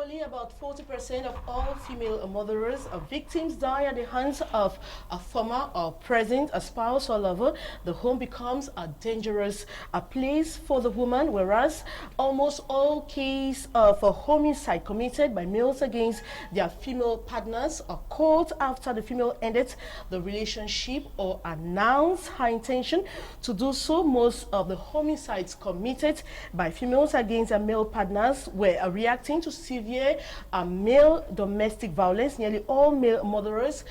Usually, about 40% of all female motherers or victims die at the hands of a former or present a spouse or lover. The home becomes a dangerous place for the woman, whereas almost all cases for homicide committed by males against their female partners are caught after the female ended the relationship or announced her intention to do so. Most of the homicides committed by females against their male partners were reacting to severe male domestic violence. Nearly all male murderers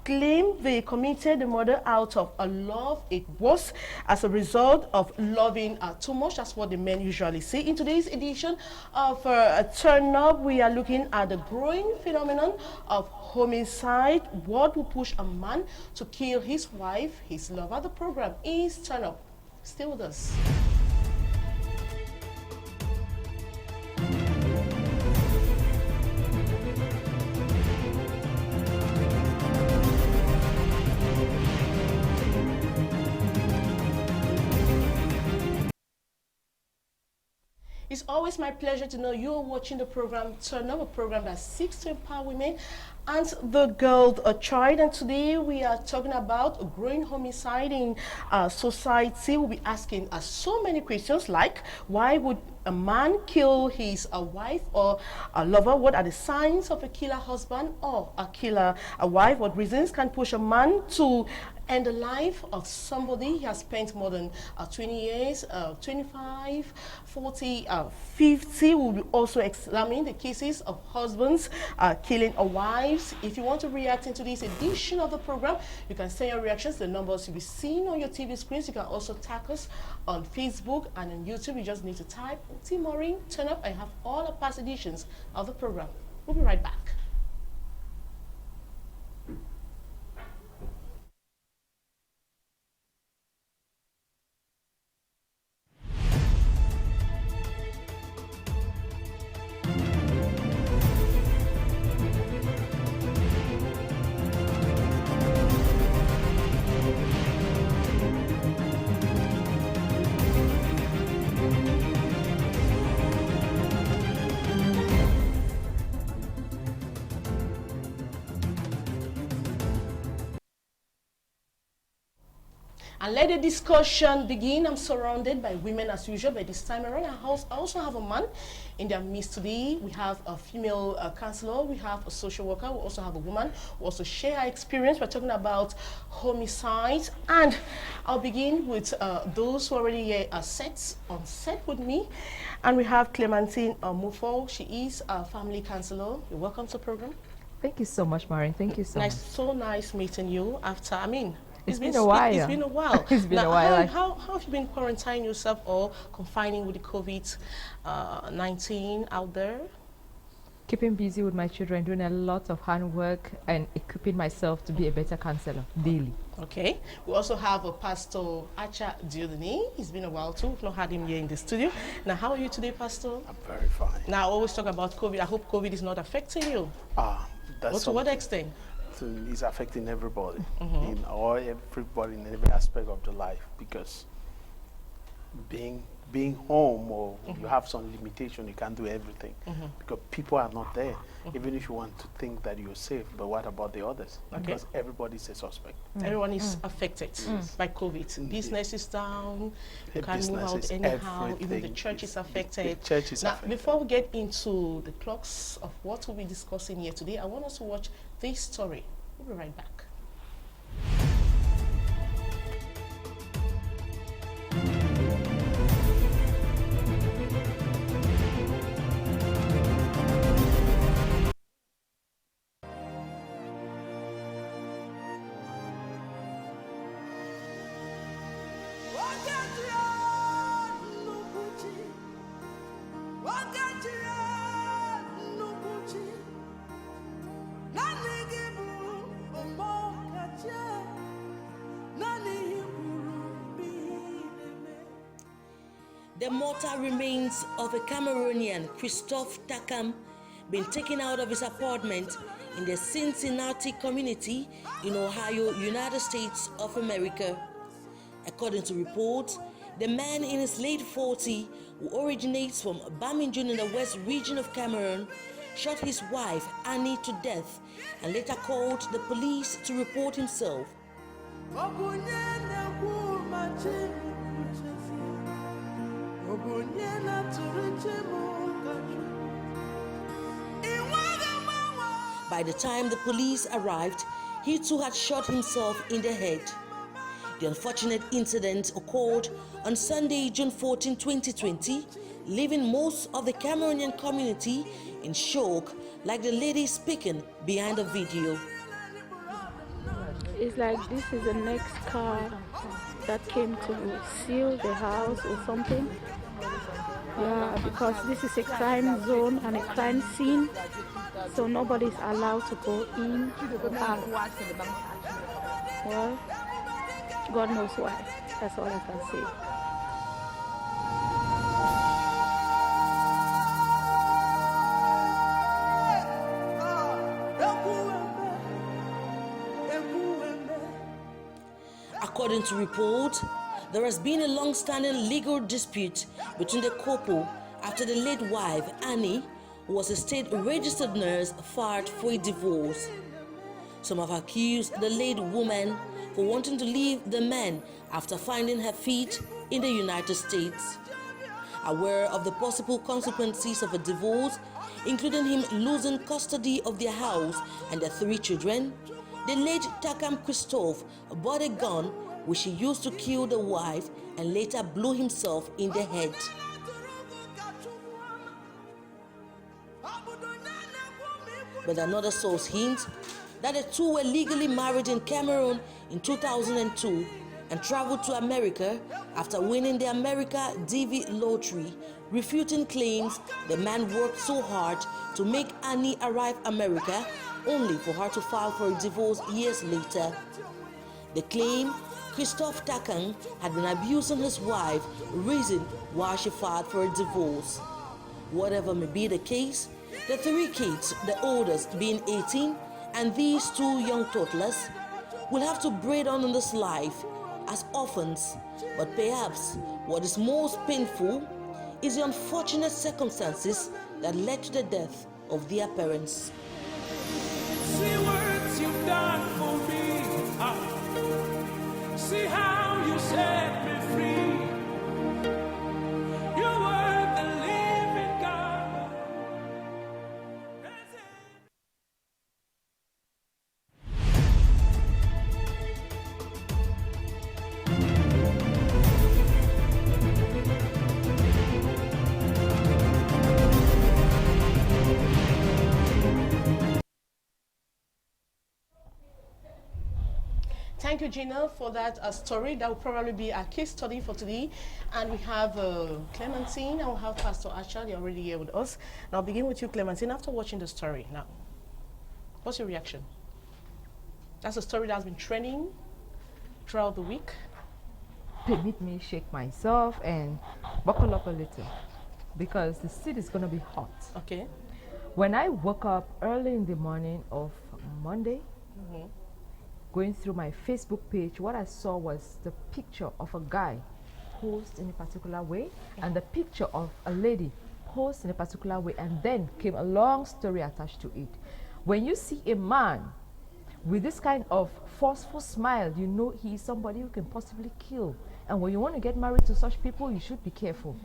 claim they committed the murder out of a love. It was as a result of loving too much. That's what the men usually say. In today's edition of Turn Up, we are looking at the growing phenomenon of homicide. What will push a man to kill his wife, his lover? The program is Turn Up. Stay with us. It's always my pleasure to know you're watching the program Turn Up, a program that seeks to empower women and the girl child. And today we are talking about a growing homicide in society. We'll be asking so many questions like, why would a man kill his wife or a lover? What are the signs of a killer husband or a killer wife? What reasons can push a man to end the life of somebody he has spent more than 20 years, 25, 40, 50. We'll be also examining the cases of husbands killing wives. If you want to react into this edition of the program, you can send your reactions. The numbers you'll be seeing on your TV screens. You can also tag us on Facebook and on YouTube. You just need to type Ndih Maureen Turn Up. I have all the past editions of the program. We'll be right back. And let the discussion begin. I'm surrounded by women as usual, but this time around I also have a man in their midst today. We have a female counselor, we have a social worker, we also have a woman who also share her experience. We're talking about homicide, and I'll begin with those who already here are on set with me. And we have Clementine Mufo. She is a family counselor. You're welcome to the program. Thank you so much, Maureen. Thank you so much. So nice meeting you after, it's been a while. It's been a while. It's been now, a while. How have you been quarantining yourself or confining with the COVID-19 out there? Keeping busy with my children, doing a lot of handwork and equipping myself to be a better counselor daily. Okay. We also have a Pastor Acha Diodene. It's been a while too. We've not had him here in the studio. Now, how are you today, Pastor? I'm very fine. Now, I always talk about COVID. I hope COVID is not affecting you. That's to what extent? It's affecting everybody, everybody in every aspect of the life, because being home, or you have some limitation, you can't do everything because people are not there. Even if you want to think that you're safe, but what about the others? Because everybody's a suspect. Everyone is affected by COVID. Business is down. You can't move out anyhow. Even the church is affected. The church is affected. Before we get into the crux of what we'll be discussing here today, I want us to watch this story. We'll be right back. The mortal remains of a Cameroonian, Christophe Takam, been taken out of his apartment in the Cincinnati community in Ohio, United States of America. According to reports, the man in his late 40s, who originates from Bamington in the west region of Cameroon, shot his wife Annie to death and later called the police to report himself. By the time the police arrived, he too had shot himself in the head. The unfortunate incident occurred on Sunday, June 14, 2020, leaving most of the Cameroonian community in shock, like the lady speaking behind the video. It's like this is the next car that came to seal the house or something. Yeah, because this is a crime zone and a crime scene, so nobody's allowed to go in or out. Well, God knows why. That's all I can say. According to reports, there has been a long-standing legal dispute between the couple after the late wife, Annie, who was a state-registered nurse, filed for a divorce. Some have accused the late woman for wanting to leave the man after finding her feet in the United States. Aware of the possible consequences of a divorce, including him losing custody of their house and their 3 children, the late Takam Christophe bought a gun which he used to kill the wife and later blew himself in the head. But another source hints that the two were legally married in Cameroon in 2002 and traveled to America after winning the America DV lottery, refuting claims the man worked so hard to make Annie arrive America only for her to file for a divorce years later. They claim Christophe Takang had been abusing his wife, reason why she filed for a divorce. Whatever may be the case, the 3 kids, the oldest being 18, and these 2 young toddlers will have to breed on in this life as orphans. But perhaps what is most painful is the unfortunate circumstances that led to the death of their parents. See what you've done for me. See how you set me free. You were the living God. Thank you, Gina, for that story. That will probably be our case study for today. And we have Clementine, and we'll have Pastor Asha. They're already here with us. And I'll begin with you, Clementine, after watching the story. Now, what's your reaction? That's a story that's been trending throughout the week. Permit me shake myself and buckle up a little because the seat is going to be hot. Okay. When I woke up early in the morning of Monday, going through my Facebook page, what I saw was the picture of a guy posed in a particular way and the picture of a lady posed in a particular way, and then came a long story attached to it. When you see a man with this kind of forceful smile, you know he is somebody who can possibly kill. And when you want to get married to such people, you should be careful.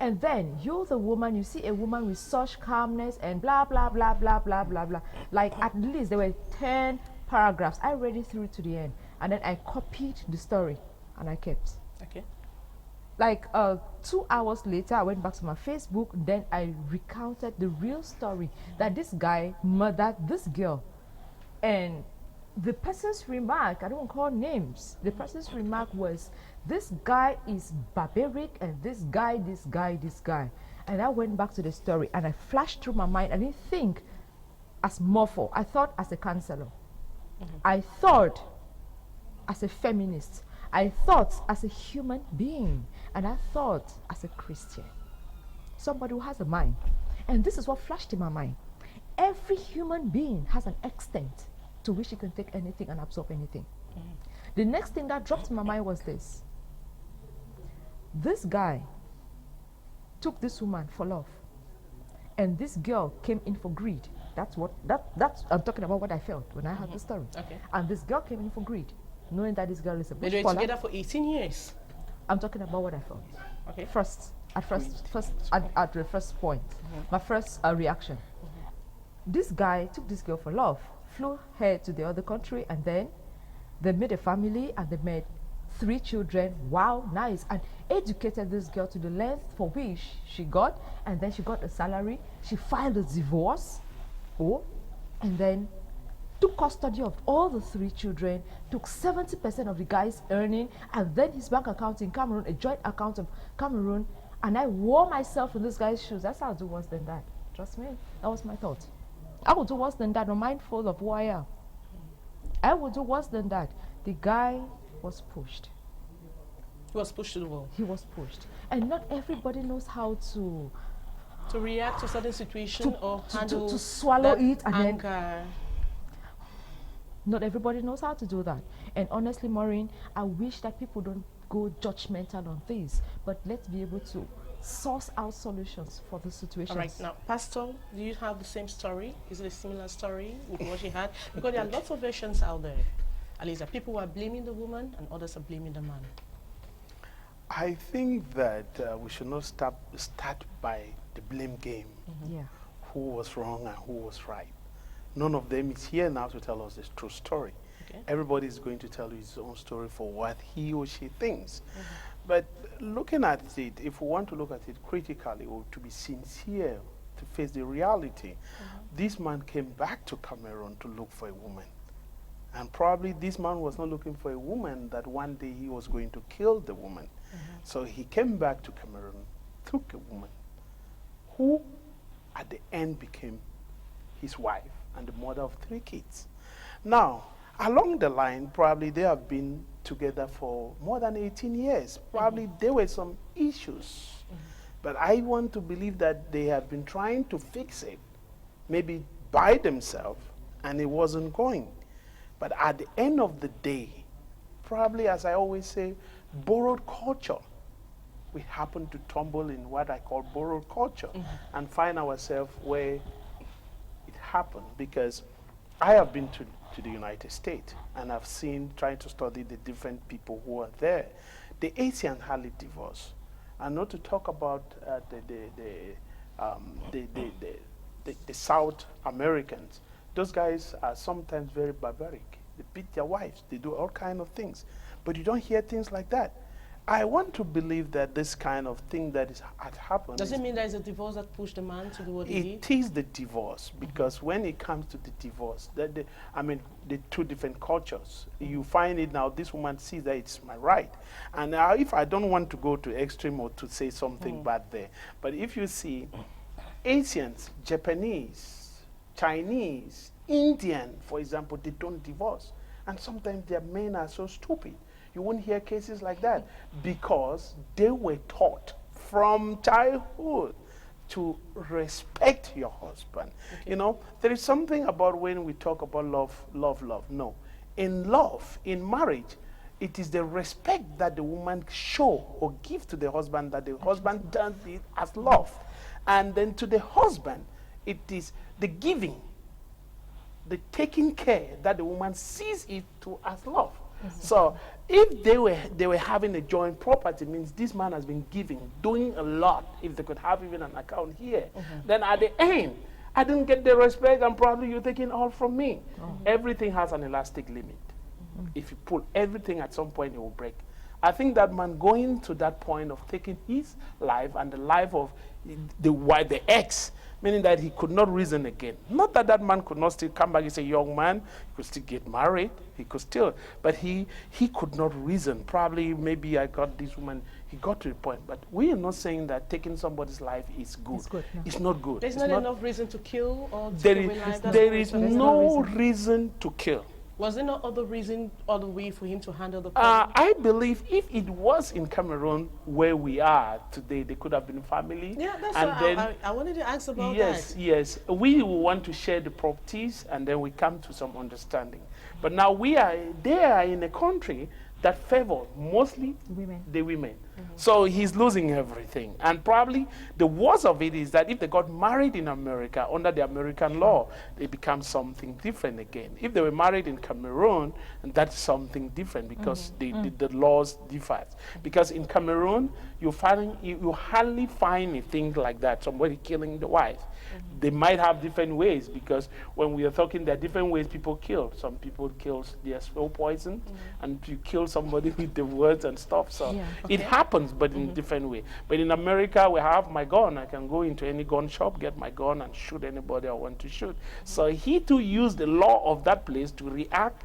And then you're the woman, you see a woman with such calmness and blah, blah, blah, blah, blah, blah, blah. Like at least there were 10 paragraphs. I read it through to the end. And then I copied the story and I kept. Okay. Like 2 hours later, I went back to my Facebook. Then I recounted the real story that this guy murdered this girl. And the person's remark, I don't want to call names. The person's remark was, this guy is barbaric and this guy. And I went back to the story and I flashed through my mind. I didn't think as morpho. I thought as a counselor. I thought as a feminist. I thought as a human being. And I thought as a Christian. Somebody who has a mind. And this is what flashed in my mind. Every human being has an extent to which he can take anything and absorb anything. The next thing that dropped in my mind was this. This guy took this woman for love. And this girl came in for greed. That's I'm talking about what I felt when I heard the story. Okay. And this girl came in for greed, knowing that this girl is a bush They were faller. together for 18 years. I'm talking about what I felt. Okay. At the first point, my first reaction. This guy took this girl for love, flew her to the other country, and then they made a family and they made 3 children. Wow, nice. And educated this girl to the length for which she got, and then she got a salary. She filed a divorce, and then took custody of all the 3 children, took 70% of the guy's earning, and then his bank account in Cameroon, a joint account of Cameroon, and I wore myself in this guy's shoes. That's how I do worse than that. Trust me, that was my thought. I would do worse than that, I'm mindful of who I am. I would do worse than that. The guy was pushed. He was pushed to the wall. He was pushed. And not everybody knows how to react to certain situation or handle to swallow that it and then anger. not everybody knows how to do that. And honestly, Maureen, I wish that people don't go judgmental on things, but let's be able to source out solutions for the situations. All right, now, Pastor, do you have the same story? Is it a similar story with what you had? Because there are lots of versions out there. At least there are people who are blaming the woman and others are blaming the man. I think that we should not start by the blame game. Yeah. Who was wrong and who was right. None of them is here now to tell us the true story. Okay. Everybody is going to tell you his own story for what he or she thinks. But looking at it, if we want to look at it critically or to be sincere, to face the reality, this man came back to Cameroon to look for a woman. And probably this man was not looking for a woman that one day he was going to kill the woman. So he came back to Cameroon, took a woman who at the end became his wife and the mother of 3 kids. Now, along the line, probably they have been together for more than 18 years. Probably there were some issues. But I want to believe that they have been trying to fix it, maybe by themselves, and it wasn't going. But at the end of the day, probably, as I always say, borrowed culture. We happen to tumble in what I call borrowed culture and find ourselves where it happened. Because I have been to the United States and I've seen, trying to study the different people who are there. The Asians hardly divorce. And not to talk about the South Americans. Those guys are sometimes very barbaric. They beat their wives. They do all kinds of things. But you don't hear things like that. I want to believe that this kind of thing that had happened. Does it mean there's a divorce that pushed the man to do what he did? It is the divorce, because when it comes to the divorce, the 2 different cultures, you find it now, this woman sees that it's my right. And now if I don't want to go to extreme or to say something bad there, but if you see Asians, Japanese, Chinese, Indian, for example, they don't divorce. And sometimes their men are so stupid. You won't hear cases like that because they were taught from childhood to respect your husband. Okay. You know, there is something about when we talk about love. No. In love, in marriage, it is the respect that the woman show or give to the husband that the husband does it as love. And then to the husband, it is the giving, the taking care that the woman sees it to as love. So if they were having a joint property, means this man has been giving, doing a lot. If they could have even an account here, then at the end, I didn't get the respect, and probably you're taking all from me. Everything has an elastic limit. If you pull everything, at some point it will break. I think that man going to that point of taking his life and the life of the ex, meaning that he could not reason again. Not that that man could not still come back. He's a young man. He could still get married. He could still, but he could not reason. Probably, maybe I got this woman. He got to the point. But we are not saying that taking somebody's life is good. It's good, no. It's not good. There's not enough reason to kill or to there take away life. there is no reason to kill. Was there no other reason, other way for him to handle the problem? I believe if it was in Cameroon where we are today, they could have been family. Yeah, that's and what then I wanted to ask about yes, that. Yes, we want to share the properties and then we come to some understanding. But now they are in a country that favor mostly Women. the women. So he's losing everything. And probably the worst of it is that if they got married in America under the American law, they become something different again. If they were married in Cameroon, and that's something different because the laws differ. Because in Cameroon, you hardly find a thing like that, somebody killing the wife. They might have different ways, because when we are talking, there are different ways people kill. Some people kill their slow poison, and you kill somebody with the words and stuff. So it happens, but in a different way. But in America, we have my gun. I can go into any gun shop, get my gun, and shoot anybody I want to shoot. So he too used the law of that place to react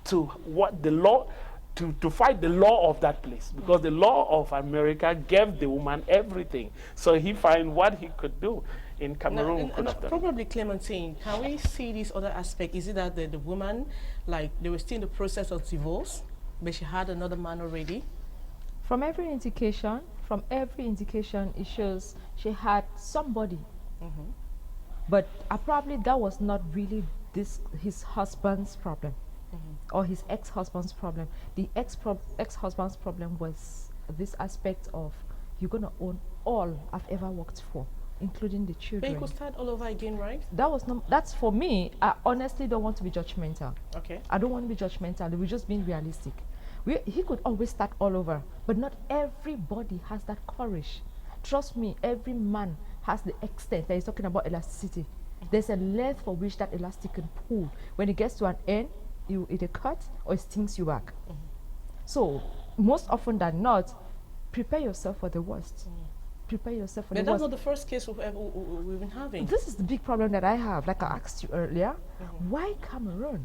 to what the law, to fight the law of that place, because the law of America gave the woman everything. So he found what he could do. In Cameroon, probably Clementine, can we see this other aspect? Is it that the woman, like, they were still in the process of divorce, but she had another man already? From every indication, it shows she had somebody. But probably that was not really his husband's problem, or his ex-husband's problem. The ex-husband's problem was this aspect of, you're gonna own all I've ever worked for, including the children. But you could start all over again, right? That's for me. I honestly don't want to be judgmental. Okay. I don't want to be judgmental. We're just being realistic. He could always start all over, but not everybody has that courage. Trust me, every man has the extent that he's talking about elasticity. There's a length for which that elastic can pull. When it gets to an end, you either cut or it stings you back. So most often than not, prepare yourself for the worst. Prepare yourself for the worst. But that's not the first case we've been having. This is the big problem that I have. Like I asked you earlier, why Cameroon?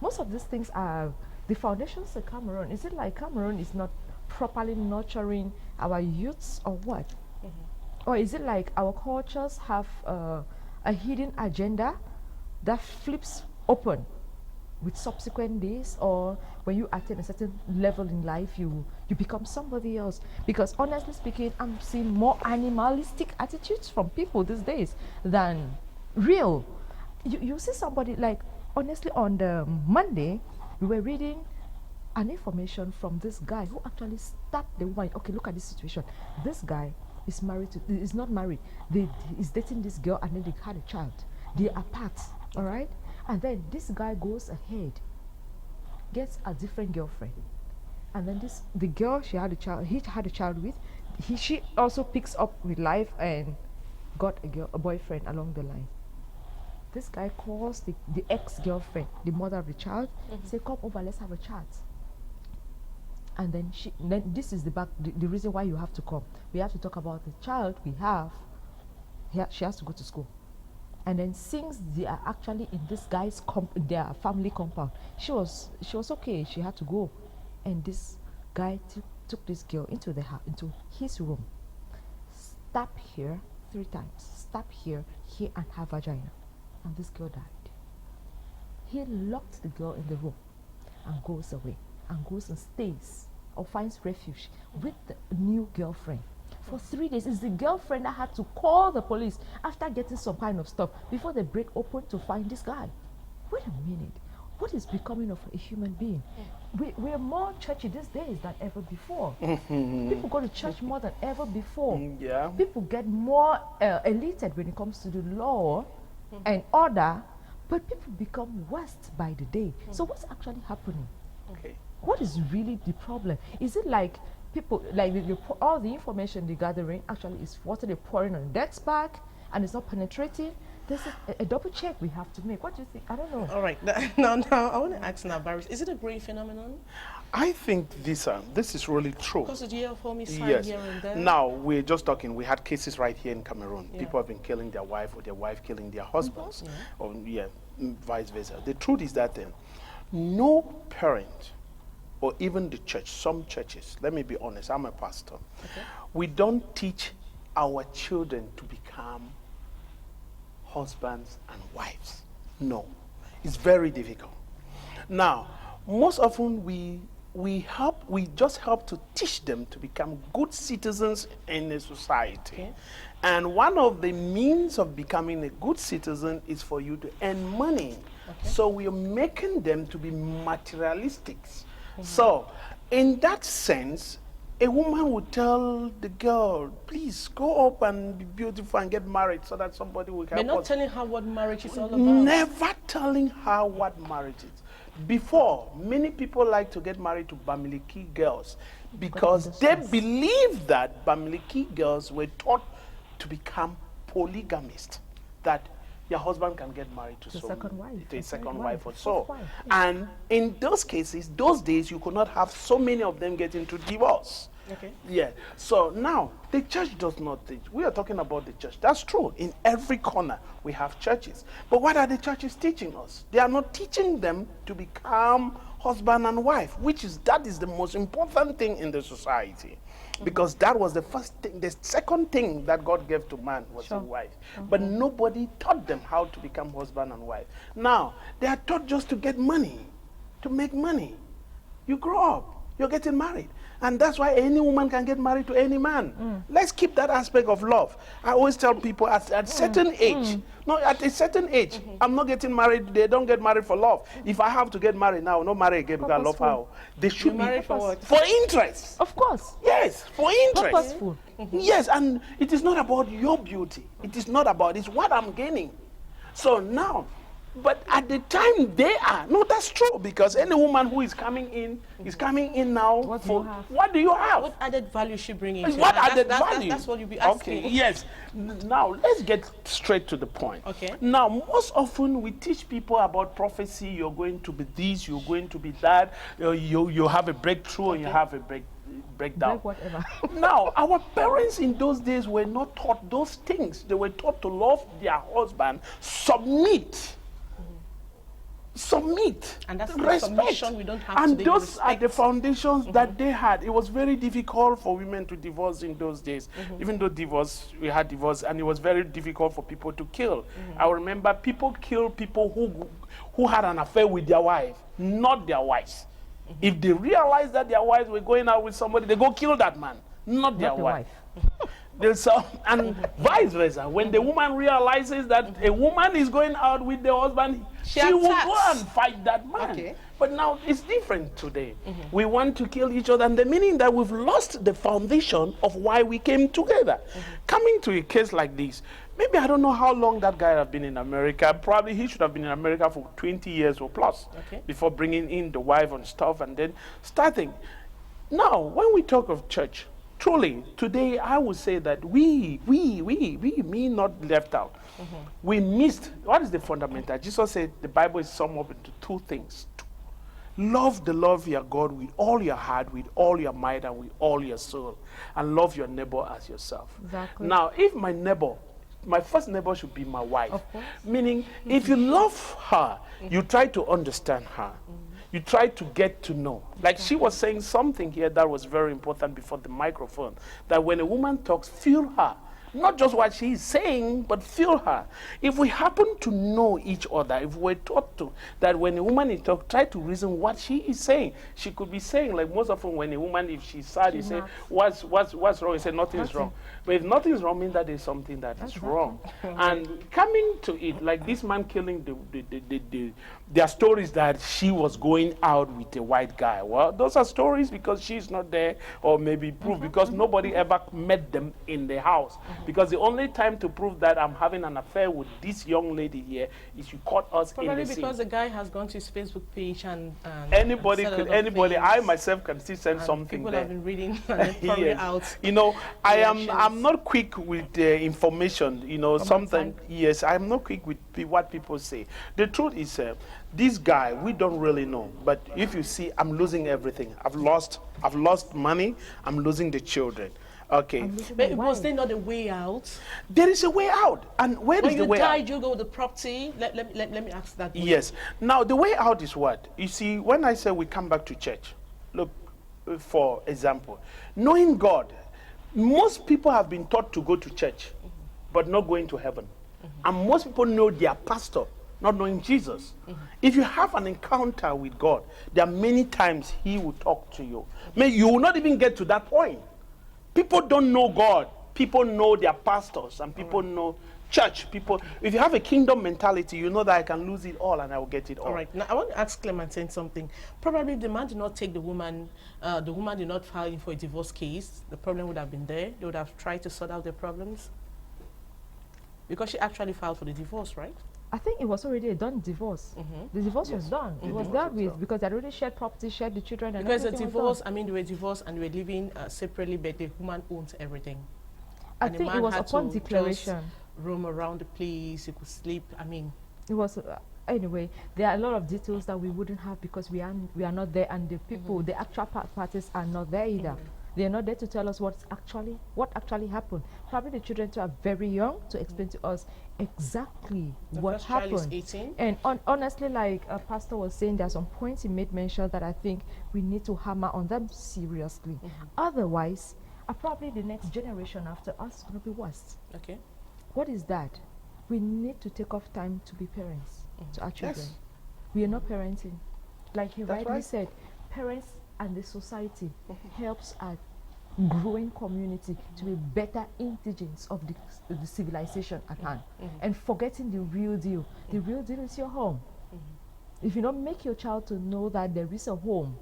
Most of these things are the foundations of Cameroon. Is it like Cameroon is not properly nurturing our youths, or what? Or is it like our cultures have a hidden agenda that flips open with subsequent days, or when you attain a certain level in life, you become somebody else? Because honestly speaking, I'm seeing more animalistic attitudes from people these days than real. You see somebody, like, honestly, on the Monday, we were reading an information from this guy who actually stabbed the woman. Okay, look at this situation. This guy is not married. He's dating this girl, and then they had a child. They are apart, all right? And then this guy goes ahead, gets a different girlfriend. And then the girl he had a child with, she also picks up with life and got a boyfriend along the line. This guy calls the ex-girlfriend, the mother of the child, say, come over, let's have a chat. And then this is the reason why you have to come. We have to talk about the child we have. She has to go to school. And then since they are actually in this guy's their family compound, she was okay. She had to go, and this guy took this girl into his room, stab here 3 times, stab here, and her vagina, and this girl died. He locked the girl in the room, and goes away, and goes and stays or finds refuge with the new girlfriend. For 3 days, it's the girlfriend that had to call the police after getting some kind of stuff before they break open to find this guy. Wait a minute. What is becoming of a human being? We're more churchy these days than ever before. People go to church more than ever before. People get more elated when it comes to the law and order, but people become worse by the day. So what's actually happening? Okay. What is really the problem? Is it like people, like all the information they're gathering actually is what they're pouring on Dex back, and it's not penetrating? There's a double check we have to make. What do you think? I don't know. All right. Now I want to ask now, Barry, is it a growing phenomenon? I think this is really true. Because of the year of homicide here and there? Now, we're just talking, we had cases right here in Cameroon. People have been killing their wife, or their wife killing their husbands, or vice versa. The truth is that no parent, or even the church, some churches, let me be honest, I'm a pastor, we don't teach our children to become husbands and wives. No, it's very difficult. Now, most often we just help to teach them to become good citizens in a society. And one of the means of becoming a good citizen is for you to earn money. So we are making them to be materialistics. So in that sense, a woman would tell the girl, please go up and be beautiful and get married so that somebody will help But not us. telling her what marriage is all about. Never telling her what marriage is. Before, many people like to get married to Bamileke girls because they believe that Bamileke girls were taught to become polygamists, that your husband can get married to The second wife. to a second Third wife or wife, so. fourth wife, yeah. And in those cases, those days, you could not have so many of them get into divorce. Okay. Yeah. So now, the church does not teach. We are talking about the church. That's true. In every corner, we have churches. But what are the churches teaching us? They are not teaching them to become husband and wife, that is the most important thing in the society. Because that was the first thing. The second thing that God gave to man was a wife. But nobody taught them how to become husband and wife. Now, they are taught just to get money, to make money. You grow up, you're getting married. And that's why any woman can get married to any man. Let's keep that aspect of love. I always tell people at a certain age, at a certain age, I'm not getting married. They don't get married for love. If I have to get married now, not marry again because I love her. They should be married for what? For interest. Of course. Yes, for interest. Purposeful. Yes, and it is not about your beauty. It is not about, it's what I'm gaining. So now, but at the time they are, no, that's true, because any woman who is coming in now. What do you have? What do you have? What added value she bring into What it? added value? That's what you'll be asking. Okay, yes. Now, let's get straight to the point. Okay. Now, most often we teach people about prophecy. You're going to be this, you're going to be that. You have a breakthrough and you have a breakdown. Break whatever. Now, our parents in those days were not taught those things. They were taught to love their husband, submit. And that's the respect. submission we don't have and today, those are the respect. foundations that they had. It was very difficult for women to divorce in those days. Even though we had divorce, and it was very difficult for people to kill. I remember people killed people who had an affair with their wife, not their wives. If they realized that their wives were going out with somebody, they go kill that man, not their wife. And vice versa. When the woman realizes that a woman is going out with the husband, she will go and fight that man. Okay. But now it's different today. We want to kill each other, and the meaning that we've lost the foundation of why we came together. Coming to a case like this, maybe I don't know how long that guy have been in America. Probably he should have been in America for 20 years or plus before bringing in the wife and stuff, and then starting. Now, when we talk of church, truly, today I would say that we not left out. We missed, what is the fundamental? Jesus said the Bible is summed up into two things. Love the Lord your God with all your heart, with all your might, and with all your soul. And love your neighbor as yourself. Exactly. Now, if my first neighbor should be my wife. Meaning, if you love her, you try to understand her. You try to get to know. Like she was saying something here that was very important before the microphone, that when a woman talks, feel her. Not just what she is saying, but feel her. If we happen to know each other, if we're taught to, that when a woman is talking, try to reason what she is saying. She could be saying, like most often when a woman, if she's sad, you say, what's wrong? You say, nothing is wrong. But if nothing is wrong, means that there's something that is wrong. And coming to it, like this man killing their stories that she was going out with a white guy. Well, those are stories because she's not there, or maybe proof because nobody ever met them in the house. Because the only time to prove that I'm having an affair with this young lady here is you caught us Probably in the scene. because the guy has gone to his Facebook page and Anybody said a could, lot of anybody, things, I myself can still send and something people there. have been reading and then probably Yes. out. You know, I'm reactions. not quick with information. You know, sometimes yes, I'm not quick with what people say. The truth is, this guy we don't really know. But if you see, I'm losing everything. I've lost money. I'm losing the children. Okay. But was there not a way out? There is a way out, and where is the way out? When you died, you go with the property. Let me ask that. Yes. Now the way out is what? You see, when I say we come back to church, look, for example, knowing God, most people have been taught to go to church, but not going to heaven. And most people know their pastor, not knowing Jesus. If you have an encounter with God, there are many times he will talk to you. You will not even get to that point. People don't know God. People know their pastors, and people know church people, if you have a kingdom mentality, you know that I can lose it all and I will get it all. All right. Now I want to ask Clementine something. Probably the man did not take the woman did not file in for a divorce case. The problem would have been there. They would have tried to sort out their problems. Because she actually filed for the divorce, right? I think it was already a done divorce. The divorce was done. It was dealt with because they already shared property, shared the children, and Because the everything was divorce, done. I mean, they were divorced and they were living separately, but the woman owns everything. I And the think it man was had upon to just declaration. roam around the place. He could sleep. I mean, It was anyway. There are a lot of details that we wouldn't have because we are not there, and the people, the actual parties, are not there either. They are not there to tell us what actually happened. Probably the children too are very young to explain to us exactly the what first child is happened. 18. And honestly, like a pastor was saying, there are some points he made mention that I think we need to hammer on them seriously. Otherwise, probably the next generation after us is going to be worse. Okay. What is that? We need to take off time to be parents to our children. Yes. We are not parenting. Like he That's rightly right. said, parents and the society helps our growing community to be better indigents of the civilization at hand and forgetting the real deal. The real deal is your home. If you don't make your child to know that there is a home,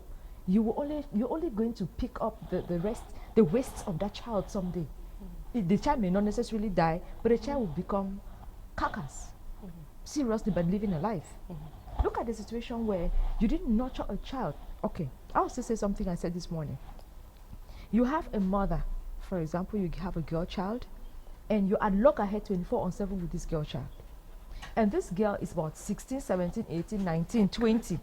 you're only going to pick up the waste of that child someday. The child may not necessarily die, but the child will become carcass. Seriously, but living a life. Look at the situation where you didn't nurture a child. Okay, I'll still say something I said this morning. You have a mother, for example, you have a girl child, and you unlock ahead 24/7 with this girl child. And this girl is about 16, 17, 18, 19, 20.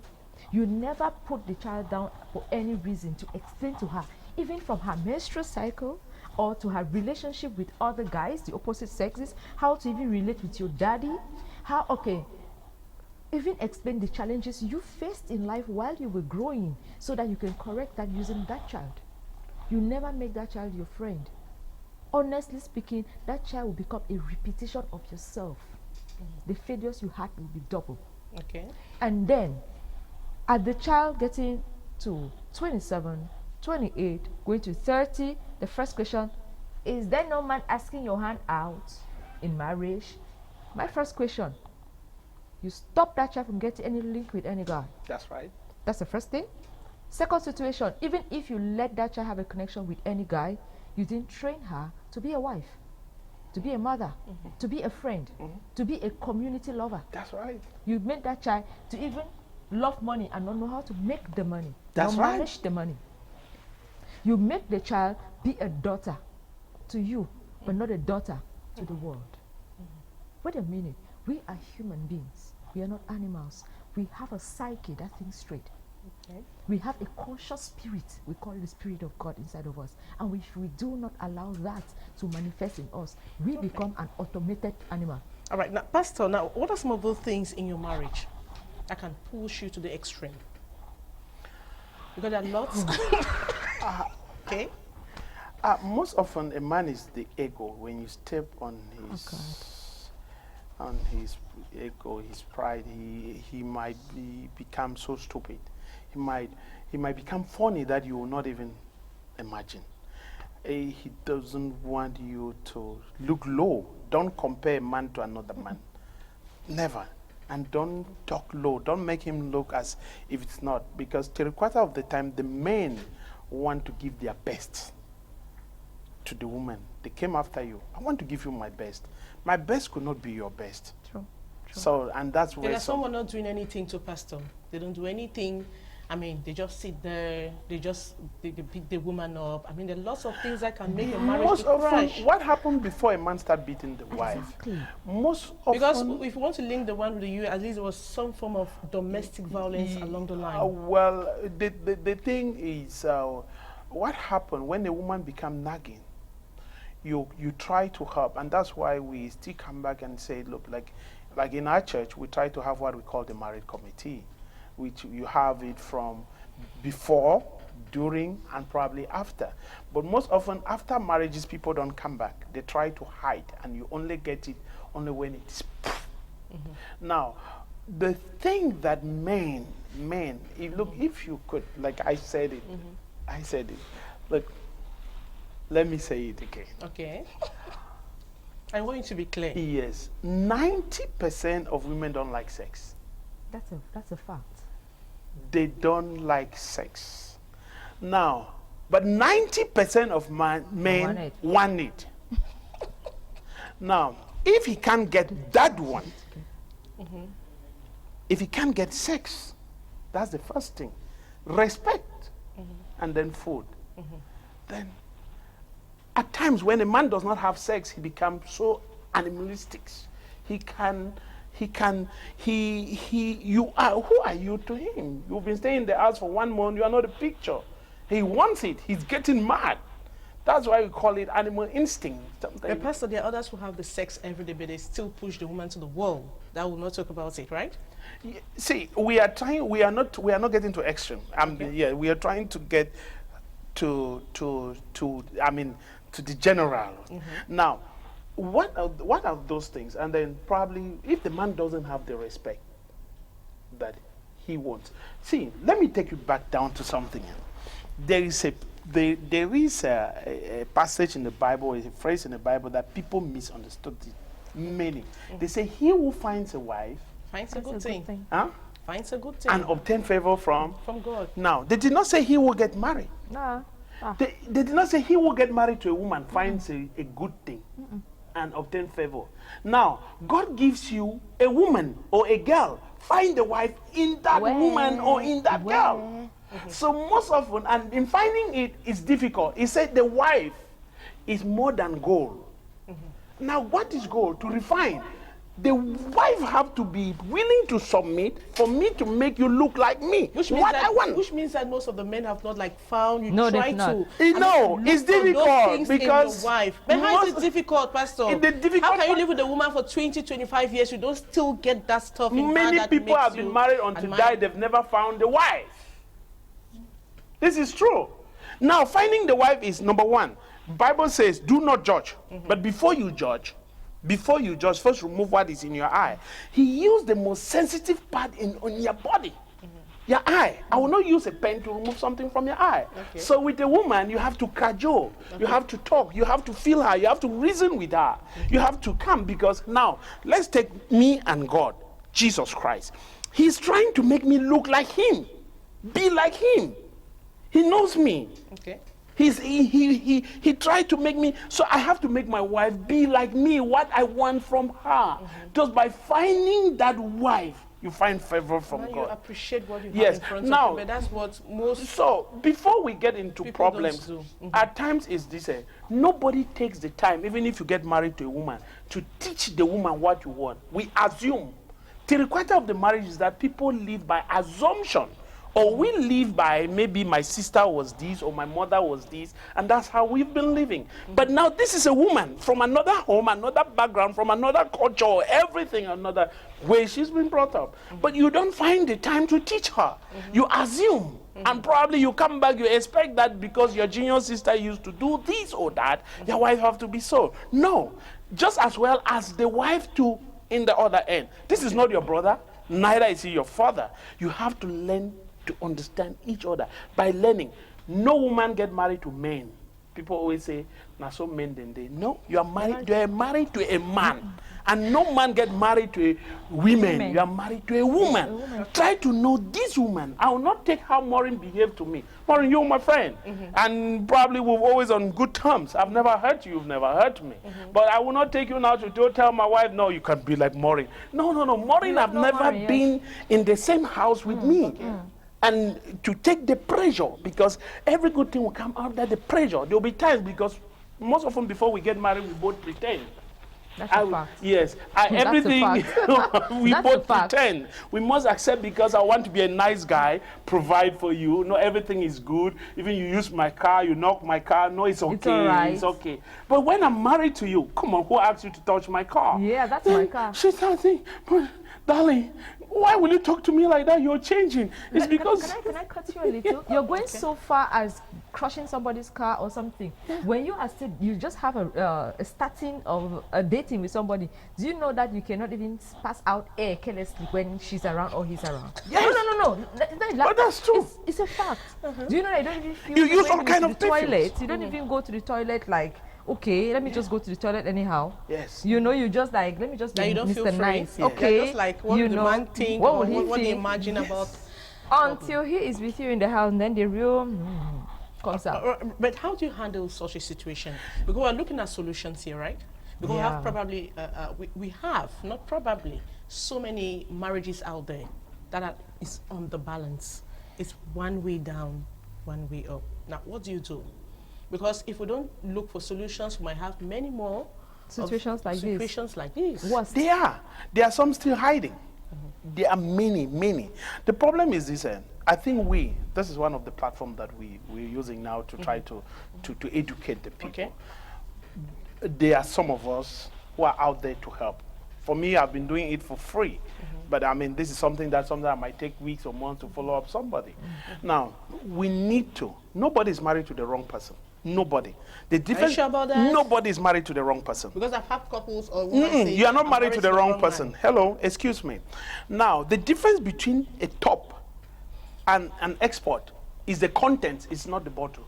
You never put the child down for any reason to explain to her, even from her menstrual cycle or to her relationship with other guys, the opposite sexes, how to even relate with your daddy, even explain the challenges you faced in life while you were growing so that you can correct that using that child. You never make that child your friend. Honestly speaking, that child will become a repetition of yourself. The failures you had will be double. Okay. And then, at the child getting to 27, 28, going to 30, the first question, is there no man asking your hand out in marriage? My first question, you stop that child from getting any link with any guy. That's right. That's the first thing. Second situation, even if you let that child have a connection with any guy, you didn't train her to be a wife, to be a mother, to be a friend, to be a community lover. That's right. You made that child to even love money and not know how to make the money, That's not right. manage the money. You make the child be a daughter to you, but not a daughter to the world. Wait a minute. We are human beings. We are not animals. We have a psyche that thinks straight. Okay. We have a conscious spirit. We call it the spirit of God inside of us. And if we do not allow that to manifest in us, we become an automated animal. All right. Now, Pastor, now, what are some of those things in your marriage that can push you to the extreme? Because there are lots. Okay. Most often, a man is the ego. When you step on his ego, his pride, he might become so stupid. He might become funny that you will not even imagine. He doesn't want you to look low. Don't compare a man to another man. Never. And don't talk low. Don't make him look as if it's not. Because 3/4 of the time, the men want to give their best to the woman. They came after you. I want to give you my best. My best could not be your best. True. So, and that's where There are someone not doing anything to Pastor. They don't do anything. I mean, they just sit there. They beat the woman up. I mean, there are lots of things that can make your marriage most to often, crash. what happened before a man start beating the wife? Exactly. Most often, Because if you want to link the one with you, at least there was some form of domestic violence along the line. well, the thing is, what happened when a woman become nagging? You try to help, and that's why we still come back and say, look, like in our church, we try to have what we call the marriage committee, which you have it from before, during, and probably after. But most often, after marriages, people don't come back. They try to hide, and you only get it only when it's poof. Now, the thing that men, look, if you could, like I said it, look, let me say it again. Okay. I want you to be clear. Yes, 90% of women don't like sex. That's a fact. They don't like sex. Now, but 90% of men want it. Now, if he can't get that one, if he can't get sex, that's the first thing. Respect, and then food. Then, at times when a man does not have sex, he becomes so animalistic. Who are you to him? You've been staying in the house for 1 month, you are not a picture. He wants it, he's getting mad. That's why we call it animal instinct. The pastor, there are others who have the sex every day, but they still push the woman to the wall. That will not talk about it, right? See, we are not getting to extreme. Yeah, we are trying to get to the general. Now, what are those things? And then probably if the man doesn't have the respect that he wants. See, let me take you back down to something. There is a passage in the Bible, a phrase in the Bible that people misunderstood the meaning. They say, he who finds a wife finds a good thing. Huh? Finds a good thing. And obtain favor from God. Now, they did not say he will get married. No. They did not say he will get married to a woman, finds a good thing and obtain favor. Now, God gives you a woman or a girl. Find the wife in that woman or in that girl. So most often, and in finding it is difficult. He said the wife is more than gold. Now, what is gold? To refine. The wife have to be willing to submit for me to make you look like me. Which means that most of the men have not like found you. No, try they've not. to. No, it's difficult because your wife. But how is it difficult, Pastor? How can you live with a woman for 20, 25 years? You don't still get that stuff in her many that people makes have been you married until die. They've never found the wife. This is true. Now, finding the wife is number one. Bible says, do not judge. But before you judge, first remove what is in your eye. He used the most sensitive part on your body. Your eye. I will not use a pen to remove something from your eye. So with a woman, you have to cajole. You have to talk. You have to feel her. You have to reason with her. You have to come because now, let's take me and God, Jesus Christ. He's trying to make me look like him. Be like him. He knows me. He tried to make me, so I have to make my wife be like me, what I want from her. Just by finding that wife, you find favor from God. You appreciate what you have in front of you, but that's what most. So before we get into problems, at times is this: nobody takes the time, even if you get married to a woman, to teach the woman what you want. We assume. The requirement of the marriage is that people live by assumption. Or we live by maybe my sister was this or my mother was this, and that's how we've been living. But now this is a woman from another home, another background, from another culture, everything, another way she's been brought up. But you don't find the time to teach her. You assume. And probably you come back, you expect that because your junior sister used to do this or that, your wife have to be so. No. Just as well as the wife too in the other end. This is not your brother, neither is he your father. You have to learn to understand each other by learning. No woman get married to men. People always say, "Na so men then they." No, you are married. You are married to a man, and no man get married to a women. You are married to a woman. Try to know this woman. I will not take how Maureen behaved to me. Maureen, you're my friend, and probably we're always on good terms. I've never hurt you. You've never hurt me. But I will not take you now to tell my wife, "No, you can't be like Maureen." No. Maureen, I've never been in the same house with me. And to take the pressure, because every good thing will come out of the pressure. There will be times, because most often before we get married, we both pretend. That's a fact. Yes, everything we both pretend. We must accept because I want to be a nice guy, provide for you. No, everything is good. Even you use my car, you knock my car. No, it's okay. It's all right. It's okay. But when I'm married to you, come on, who asked you to touch my car? Yeah, that's my car. She starts saying, "But darling, why will you talk to me like that? You're changing." It's because... Can I cut you a little? You're going so far as crushing somebody's car or something. When you are still, you just have a starting of a dating with somebody. Do you know that you cannot even pass out air carelessly when she's around or he's around? Yes. No. But that's true. It's a fact. Do you know that you don't even feel you use all kind of toilet? You don't even go to the toilet like okay, let me just go to the toilet anyhow. Yes. You know, you just like, let me just That be you don't feel Mr. free. Nice. Yeah. Okay. You're just like, what you would the know, man think? what or would he what do you think? imagine about? Until he is with you in the house, and then the real comes out. But how do you handle such a situation? Because we're looking at solutions here, right? Because we Yeah. have probably, we have, not probably, so many marriages out there that is on the balance. It's one way down, one way up. Now, what do you do? Because if we don't look for solutions, we might have many more Situations like this. situations like this. Worst. There are some still hiding. There are many. The problem is this, I think this is one of the platforms that we're using now to try to educate the people. Okay. There are some of us who are out there to help. For me, I've been doing it for free. But I mean, this is something that might take weeks or months to follow up somebody. Now, we need to. Nobody is married to the wrong person. Nobody. The difference. Are you sure about that? Nobody is married to the wrong person. Because I've had couples or women say, You are not "I'm married to the wrong man." person. Hello, excuse me. Now, the difference between a top and an export is the content, it's not the bottle.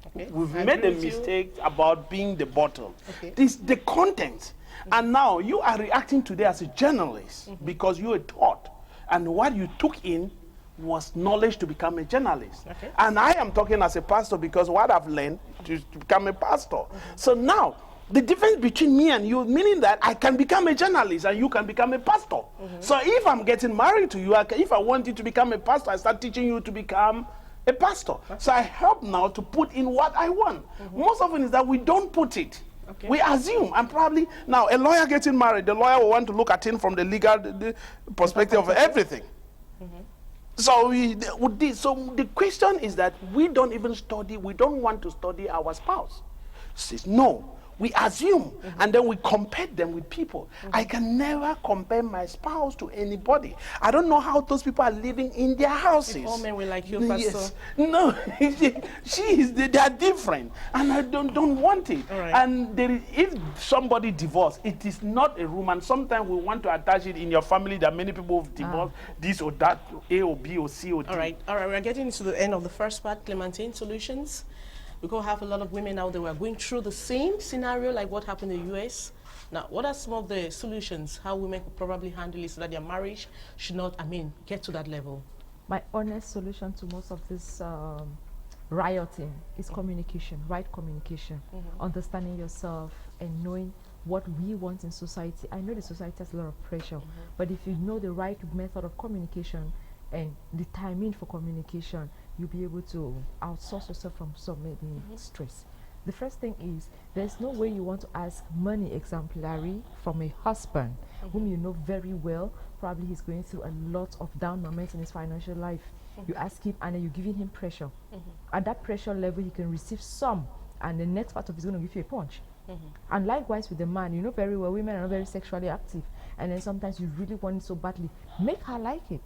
Okay. We've I made agree a with you. mistake about being the bottle. Okay. This the content. And now you are reacting today as a journalist because you were taught. And what you took in was knowledge to become a journalist. Okay. And I am talking as a pastor because what I've learned to become a pastor. So now, the difference between me and you, meaning that I can become a journalist and you can become a pastor. So if I'm getting married to you, if I want you to become a pastor, I start teaching you to become a pastor. So I help now to put in what I want. Most often is that we don't put it. Okay. We assume, and probably now a lawyer getting married, the lawyer will want to look at him from the legal the perspective of everything. So the question is that we don't even study, we don't want to study our spouse. Says no. We assume, and then we compare them with people. I can never compare my spouse to anybody. I don't know how those people are living in their houses. If all men were like you, Pastor. Yes. No, they are different, and I don't want it. All right. And if somebody divorced, it is not a room, and sometimes we want to attach it in your family that many people have divorced, this or that, A or B or C or D. All right, we're getting to the end of the first part, Clementine Solutions. We could have a lot of women out there who are going through the same scenario like what happened in the US. Now, what are some of the solutions, how women could probably handle it so that their marriage should not, get to that level? My honest solution to most of this rioting is communication, right communication, understanding yourself and knowing what we want in society. I know the society has a lot of pressure, but if you know the right method of communication and the timing for communication, you'll be able to outsource yourself from so many stress. The first thing is, there's no way you want to ask money exemplary from a husband whom you know very well. Probably he's going through a lot of down moments in his financial life. You ask him and then you're giving him pressure. At that pressure level, he can receive some, and the next part of it is going to give you a punch. And likewise with the man, you know very well, women are not very sexually active. And then sometimes you really want it so badly. Make her like it.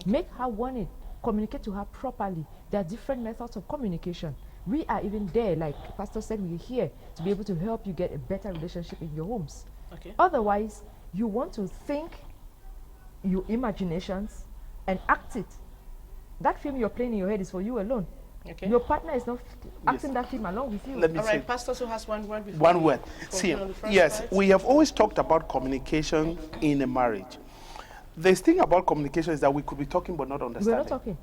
Make her want it. Communicate to her properly. There are different methods of communication. We are even there, like Pastor said, we're here to be able to help you get a better relationship in your homes. Okay. Otherwise, you want to think your imaginations and act it. That film you're playing in your head is for you alone. Okay. Your partner is not acting that film along with you. Let me All say right, Pastor who has one word before one we word. conclude See, on the first yes, part? we have always talked about communication in a marriage. The thing about communication is that we could be talking but not understanding. We're not talking.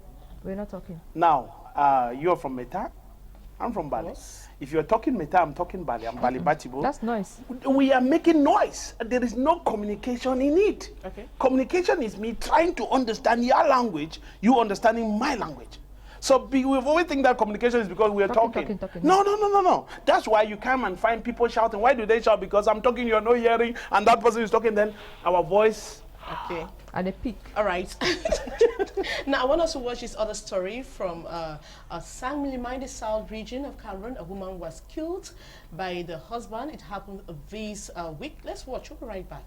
We're not talking. Now, you're from Meta, I'm from Bali. Yes. If you're talking Meta, I'm talking Bali. I'm Bali Batibo. That's noise. We are making noise. There is no communication in it. Okay. Communication is me trying to understand your language, you understanding my language. So we've always think that communication is because we are talking. Talking. No. That's why you come and find people shouting. Why do they shout? Because I'm talking, you're not hearing, and that person is talking, then our voice. Okay. At a peak. All right. Now, I want us to watch this other story from a Sangmili South region of Cameroon. A woman was killed by the husband. It happened this week. Let's watch. We'll be right back.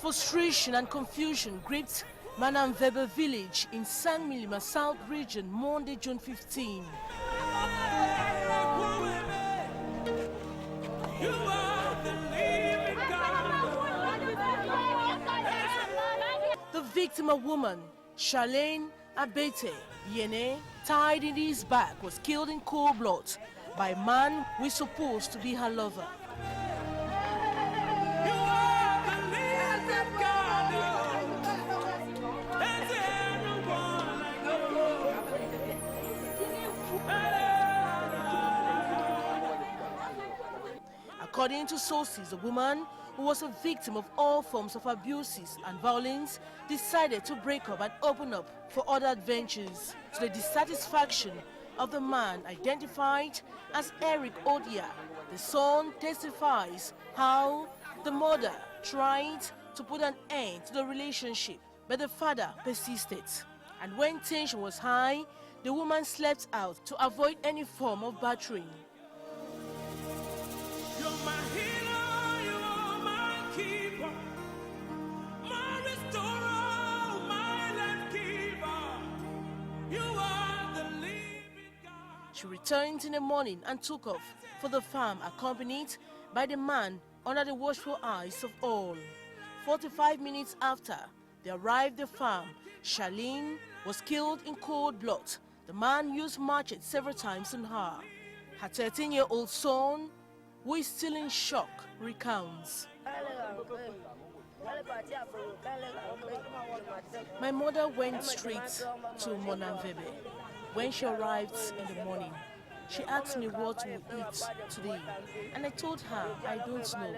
Frustration and confusion gripped Manamvebe village in San Milima South region Monday, June 15. The victim, a woman, Charlene Abete Yene, tied in his back, was killed in cold blood by a man who is supposed to be her lover. According to sources, the woman, who was a victim of all forms of abuses and violence, decided to break up and open up for other adventures, to the dissatisfaction of the man identified as Eric Odia. The son testifies how the mother tried to put an end to the relationship, but the father persisted. And when tension was high, the woman slept out to avoid any form of battering. You're my healer, you are my keeper, my restorer, my life giver. You are the living God. She returned in the morning and took off for the farm, accompanied by the man under the watchful eyes of all. 45 minutes after they arrived at the farm, Charlene was killed in cold blood. The man used machetes several times on her. Her 13-year-old son, who is still in shock, recounts. My mother went straight to Monamvebe. When she arrived in the morning, she asked me what to eat today, and I told her I don't know,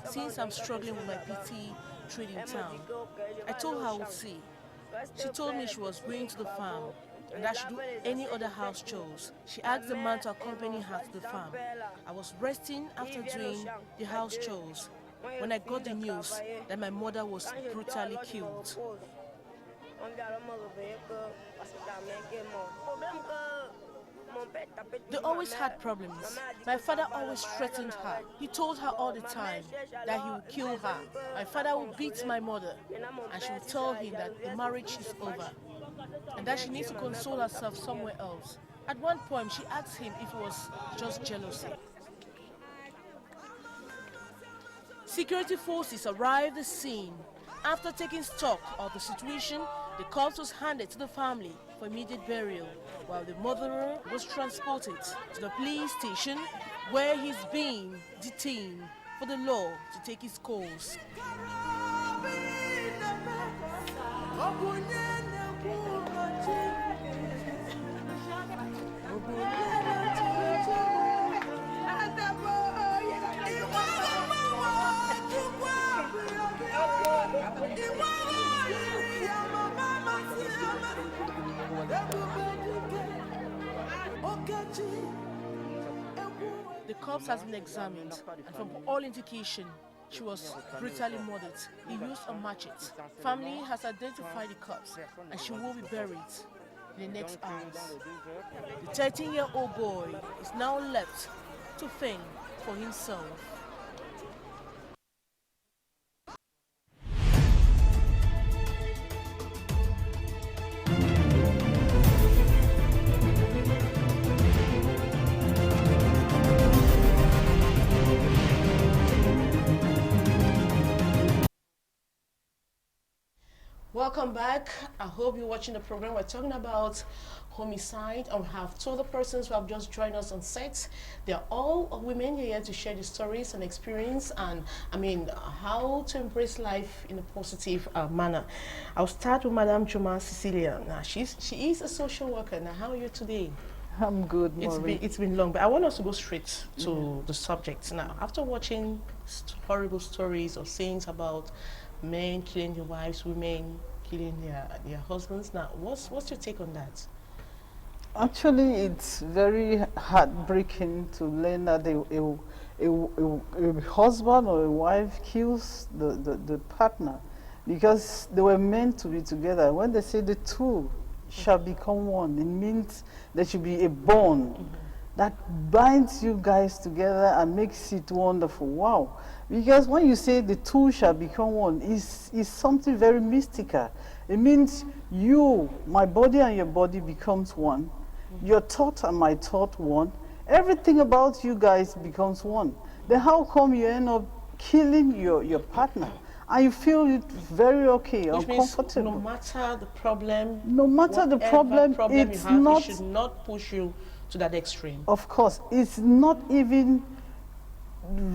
since I'm struggling with my PT trade in town. I told her I would see. She told me she was going to the farm and I should do any other house chores. She asked the man to accompany her to the farm. I was resting after doing the house chores when I got the news that my mother was brutally killed. They always had problems. My father always threatened her. He told her all the time that he would kill her. My father would beat my mother, and she would tell him that the marriage is over and that she needs to console herself somewhere else. At one point, she asked him if it was just jealousy. Security forces arrived at the scene. After taking stock of the situation, the corpse was handed to the family for immediate burial, while the murderer was transported to the police station where he's being detained for the law to take its course. The corpse has been examined, and from all indication, she was brutally murdered. He used a machete. Family has identified the corpse, and she will be buried in the next hours. The 13-year-old boy is now left to fend for himself. Welcome back. I hope you're watching the program. We're talking about homicide, and we have two other persons who have just joined us on set. They're all women here to share the stories and experience, and how to embrace life in a positive manner. I'll start with Madam Juma Cecilia. Now, she is a social worker. Now, how are you today? I'm good, Maureen. It's been long, but I want us to go straight to the subject now. After watching horrible stories or sayings about men killing their wives, women killing their husbands, now what's your take on that? Actually, it's very heartbreaking to learn that a husband or a wife kills the partner, because they were meant to be together. When they say the two shall become one, it means there should be a bond. that binds you guys together and makes it wonderful. Wow. Because when you say the two shall become one, is something very mystical. It means you, my body and your body becomes one. Your thought and my thought one. Everything about you guys becomes one. Then how come you end up killing your partner? And you feel it very okay, Which means uncomfortable. no matter the problem, No matter the whatever problem, it's you have, not, it should not push you to that extreme. of course, it's not even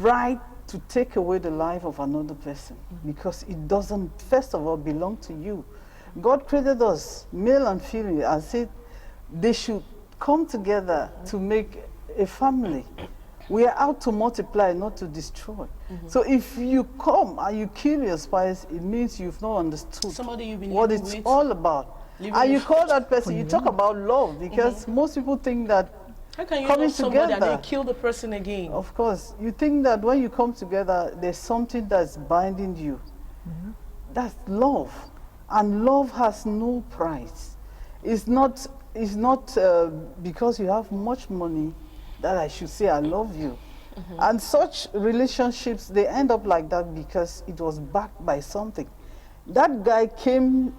right to take away the life of another person because it doesn't, first of all, belong to you. God created us, male and female, and said they should come together to make a family. We are out to multiply, not to destroy. So if you come and you kill your spouse, it means you've not understood Somebody you've been what living it's with, all about. living And you with. call that person, you talk about love, because most people think that How can you coming love somebody and together, then kill the person again? of course, you think that when you come together, there's something that's binding you. That's love. And love has no price. It's not because you have much money that I should say I love you. And such relationships, they end up like that because it was backed by something. That guy came,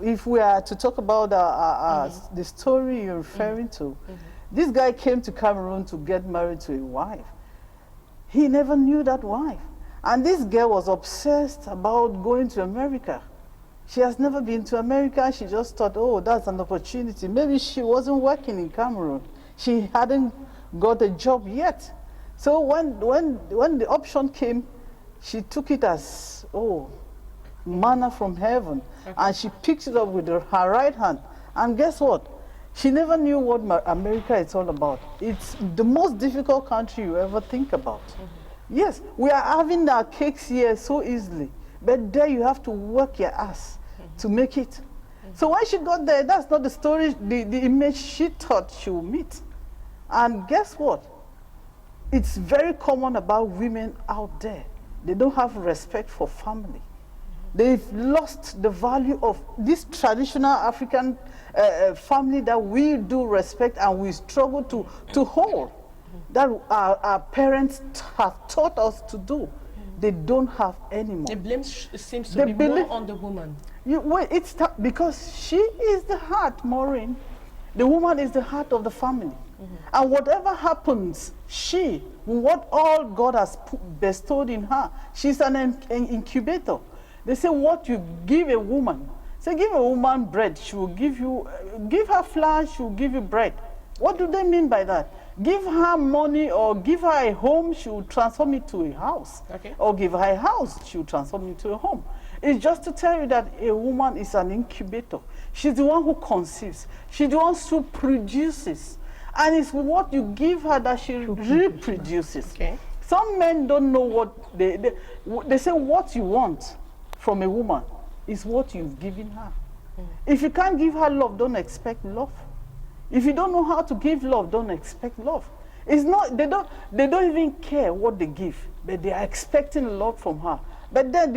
if we are to talk about the story you're referring to, this guy came to Cameroon to get married to a wife. He never knew that wife. And this girl was obsessed about going to America. She has never been to America. She just thought, oh, that's an opportunity. Maybe she wasn't working in Cameroon. She hadn't got a job yet. So when the option came, she took it as, oh, manna from heaven. And she picked it up with her right hand. And guess what? She never knew what America is all about. It's the most difficult country you ever think about. Yes, we are having our cakes here so easily. But there you have to work your ass to make it. So when she got there, that's not the story, the image she thought she would meet. And guess what? It's very common about women out there. They don't have respect for family. They've lost the value of this traditional African family that we do respect and we struggle to hold, that our parents have taught us to do. They don't have anymore. The blame seems to be more on the woman. It's because she is the heart, Maureen. The woman is the heart of the family. And whatever happens, what all God has bestowed in her, she's an incubator. They say what you give a woman, say give a woman bread, she will give you, give her flour, she will give you bread. What do they mean by that? Give her money or give her a home, she will transform it to a house. Okay. Or give her a house, she will transform it to a home. It's just to tell you that a woman is an incubator. She's the one who conceives. She's the one who produces. And it's what you give her that she reproduces. Okay. Some men don't know what they say what you want from a woman is what you've given her. If you can't give her love, don't expect love. If you don't know how to give love, don't expect love. It's not, they don't even care what they give, but they are expecting a lot from her. But then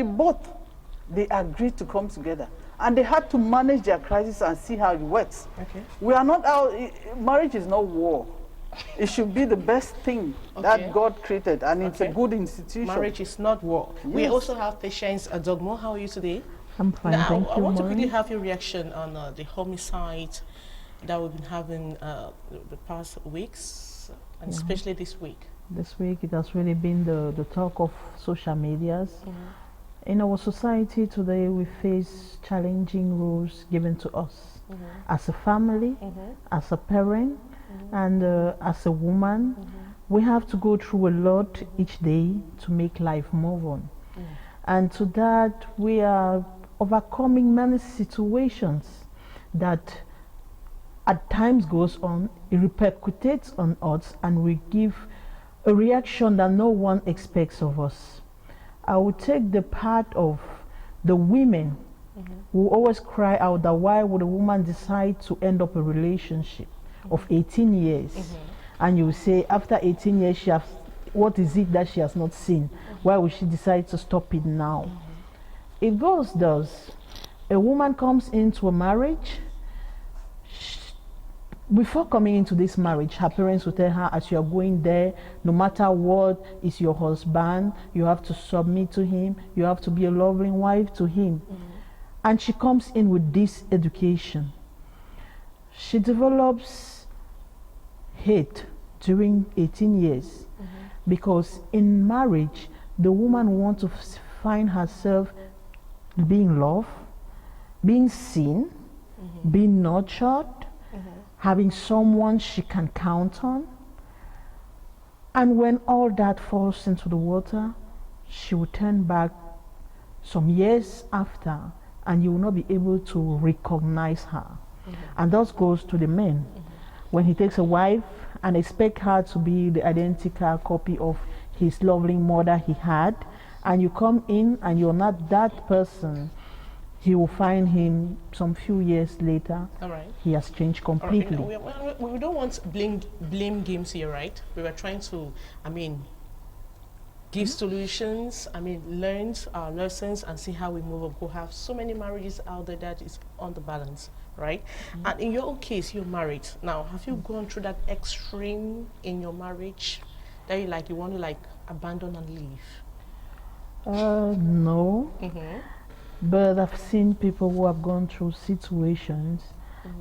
they agreed to come together. And they had to manage their crisis and see how it works. Okay. We are not out, marriage is not war. It should be the best thing that God created, and it's a good institution. Marriage is not war. Yes. We also have Patience Adogmo. How are you today? I'm fine, Now, thank you, I want to quickly Maureen. have your reaction on the homicide that we've been having the past weeks, and especially this week. This week it has really been the talk of social medias. In our society today, we face challenging rules given to us as a family, as a parent, and as a woman. We have to go through a lot each day to make life move on. And to that, we are overcoming many situations that at times goes on, it repercutates on us, and we give a reaction that no one expects of us. I will take the part of the women who always cry out that why would a woman decide to end up a relationship of 18 years? And you say after 18 years, she has, what is it that she has not seen? Why would she decide to stop it now? It goes thus. A woman comes into a marriage. before coming into this marriage, her parents will tell her, as you are going there, no matter what, is your husband, you have to submit to him, you have to be a loving wife to him. And she comes in with this education. She develops hate during 18 years because in marriage, the woman wants to find herself being loved, being seen, being nurtured, having someone she can count on. And when all that falls into the water, she will turn back some years after, and you will not be able to recognize her. And that goes to the men. When he takes a wife and expect her to be the identical copy of his lovely mother he had, and you come in and you're not that person, he will find him some few years later. All right. He has changed completely. We don't want blame games here, right? We were trying to, give solutions, learn our lessons and see how we move up. We have so many marriages out there that is on the balance, right? And in your own case, you're married. Now, have you gone through that extreme in your marriage that you want to abandon and leave? No. But I've seen people who have gone through situations.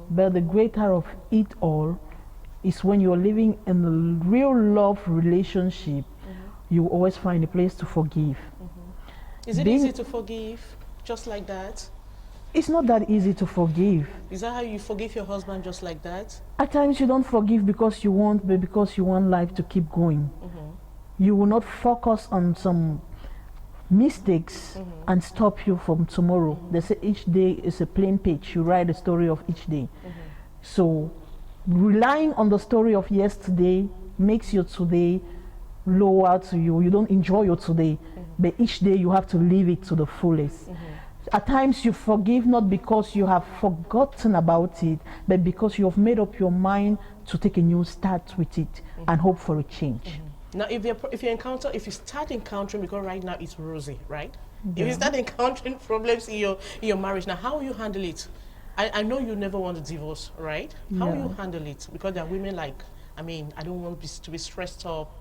But the greater of it all is when you're living in a real love relationship, you always find a place to forgive. Is it easy to forgive just like that? It's not that easy to forgive. Is that how you forgive your husband just like that? At times you don't forgive because you want, but because you want life to keep going. You will not focus on some mistakes and stop you from tomorrow. They say each day is a plain page. You write the story of each day. So relying on the story of yesterday makes your today lower to you. You don't enjoy your today, but each day you have to live it to the fullest. At times you forgive not because you have forgotten about it, but because you have made up your mind to take a new start with it and hope for a change. Now, if you start encountering, because right now it's rosy, right? If you start encountering problems in your marriage, now how will you handle it? I know you never want to divorce, right? How will you handle it? Because there are women I don't want to be stressed up.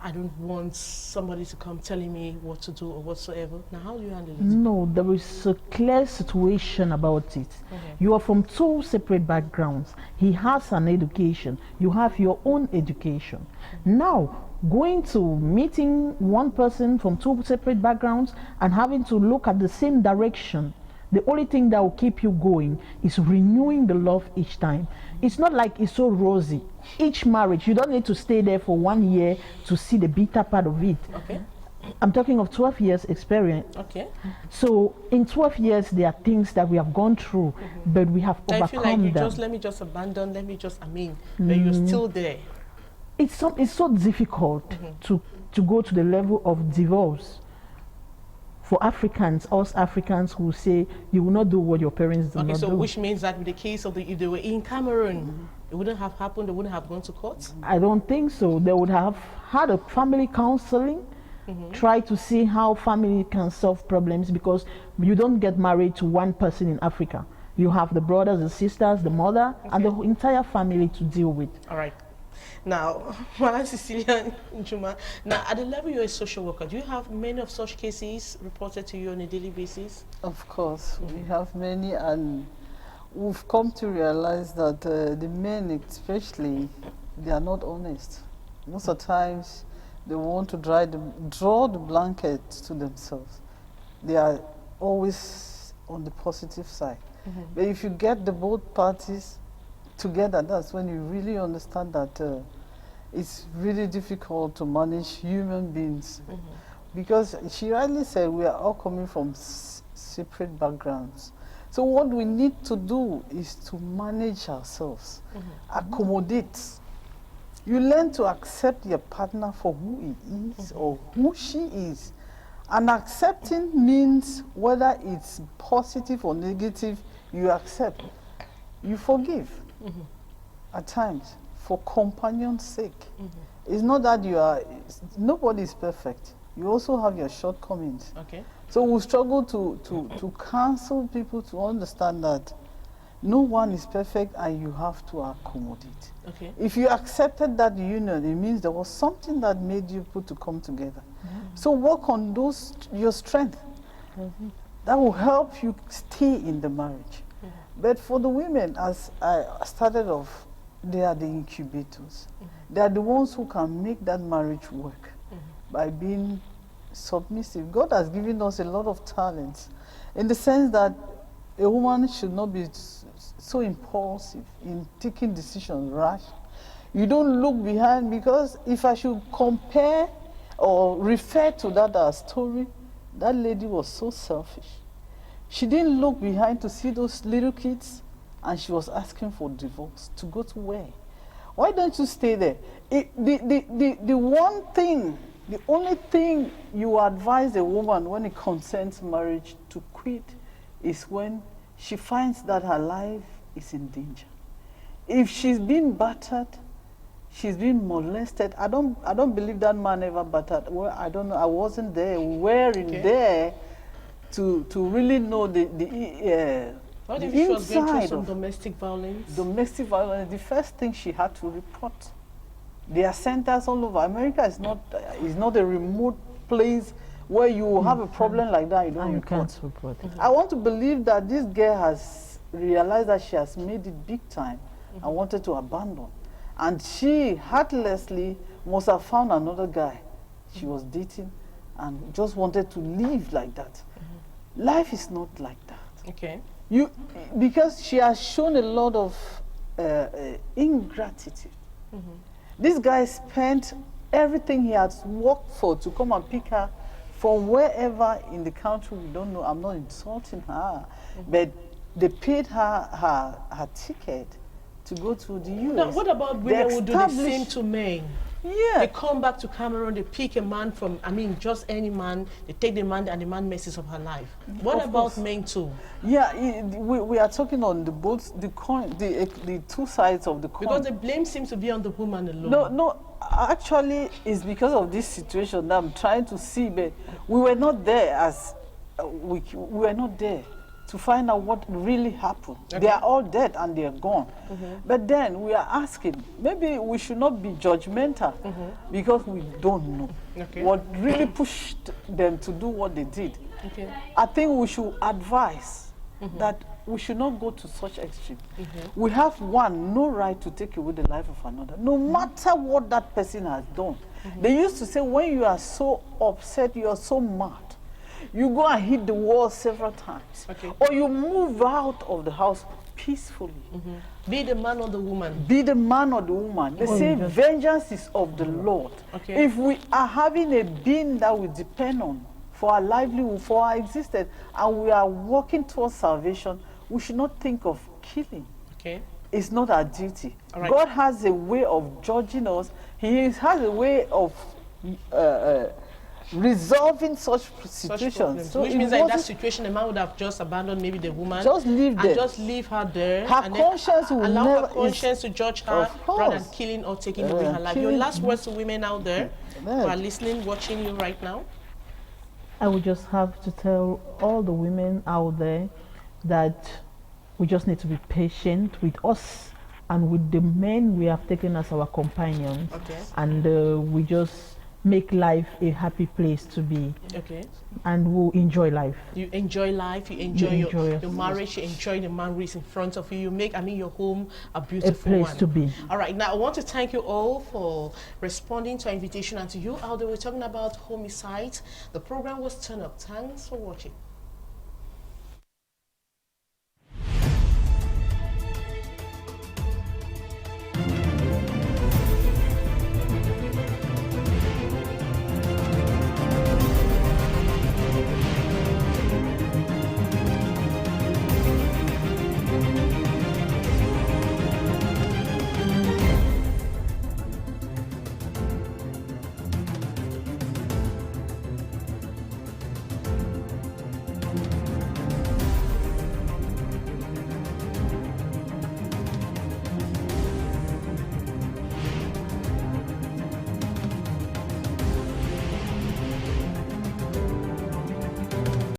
I don't want somebody to come telling me what to do or whatsoever. Now, how do you handle it? No, there is a clear situation about it. You are from two separate backgrounds. He has an education. You have your own education. Now, going to meeting one person from two separate backgrounds and having to look at the same direction, the only thing that will keep you going is renewing the love each time. It's not like it's so rosy. Each marriage, you don't need to stay there for 1 year to see the bitter part of it. I'm talking of 12 years experience. So in 12 years, there are things that we have gone through, but we have overcome feel like them. Let me just abandon, but you're still there. It's so difficult to go to the level of divorce. For Africans, us Africans who say you will not do what your parents do not do. So which means that in the case of if they were in Cameroon, it wouldn't have happened, they wouldn't have gone to court? I don't think so. They would have had a family counseling, try to see how family can solve problems, because you don't get married to one person in Africa. You have the brothers, the sisters, the mother, and the entire family to deal with. All right. Now, Madam Cecilia Juma, now at the level you're a social worker, do you have many of such cases reported to you on a daily basis? Of course, we have many, and we've come to realize that the men especially, they are not honest. Most of the times, they want to draw the blanket to themselves. They are always on the positive side. But if you get the both parties together, that's when you really understand that it's really difficult to manage human beings. Because she rightly said we are all coming from separate backgrounds. So what we need to do is to manage ourselves, accommodate. You learn to accept your partner for who he is or who she is. And accepting means whether it's positive or negative, you accept. You forgive at times for companion's sake. It's not that nobody is perfect. You also have your shortcomings. So we struggle to counsel people to understand that No one is perfect, and you have to accommodate. Okay. If you accepted that union, it means there was something that made you put to come together. So work on your strength. That will help you stay in the marriage. But for the women, as I started off, they are the incubators. They are the ones who can make that marriage work by being submissive. God has given us a lot of talents, in the sense that a woman should not be so impulsive in taking decisions rash. You don't look behind, because if I should compare or refer to that story, that lady was so selfish. She didn't look behind to see those little kids, and she was asking for divorce. To go to where? Why don't you stay there? The one thing, the only thing you advise a woman when it concerns marriage to quit is when she finds that her life is in danger. If she's been battered, she's been molested. I don't believe that man ever battered. Well, I don't know. I wasn't there. We weren't there to really know the What if she was going through inside some of domestic violence? domestic violence. The first thing she had to report. There are centers all over. America is not a remote place where you have a problem like that, you don't And you report. can't report it. I want to believe that this girl has realized that she has made it big time and wanted to abandon. And she heartlessly must have found another guy she was dating and just wanted to live like that. Life is not like that. Okay. Because she has shown a lot of ingratitude. This guy spent everything he had worked for to come and pick her from wherever in the country, we don't know. I'm not insulting her, but they paid her ticket to go to the US. Now, what about women who do the same to men? Yeah. They come back to Cameroon, they pick a man from, just any man, they take the man and the man messes up her life. What Of about course. men too? Yeah, we are talking on the coin, the two sides of the coin. Because the blame seems to be on the woman alone. No, actually, it's because of this situation that I'm trying to see, but we were not there we were not there to find out what really happened. Okay. They are all dead and they are gone. But then we are asking, maybe we should not be judgmental because we don't know what really pushed them to do what they did. Okay. I think we should advise that we should not go to such extreme. We have no right to take away the life of another, no matter what that person has done. They used to say, when you are so upset, you are so mad, you go and hit the wall several times, or you move out of the house peacefully. Be the man or the woman. Be the man or the woman. They say vengeance is of the Lord. If we are having a being that we depend on for our livelihood, for our existence, and we are working towards salvation, we should not think of killing. It's not our duty. God has a way of judging us. He has a way of resolving such situations. So which means that in that situation, the man would have just abandoned maybe the woman. Just leave there. And just leave her there. Her and conscience will allow never... her conscience to judge her rather than killing or taking away her life. Your last words to women out there who are listening, watching you right now? I would just have to tell all the women out there that we just need to be patient with us and with the men we have taken as our companions. And we just make life a happy place to be. And we'll enjoy life. You enjoy life, you enjoy your marriage, you enjoy the man who is in front of you. You make, your home a beautiful one. A place to be. All right, now I want to thank you all for responding to our invitation, and to you out there, we're talking about Homicide. The program was Turn Up. Thanks for watching.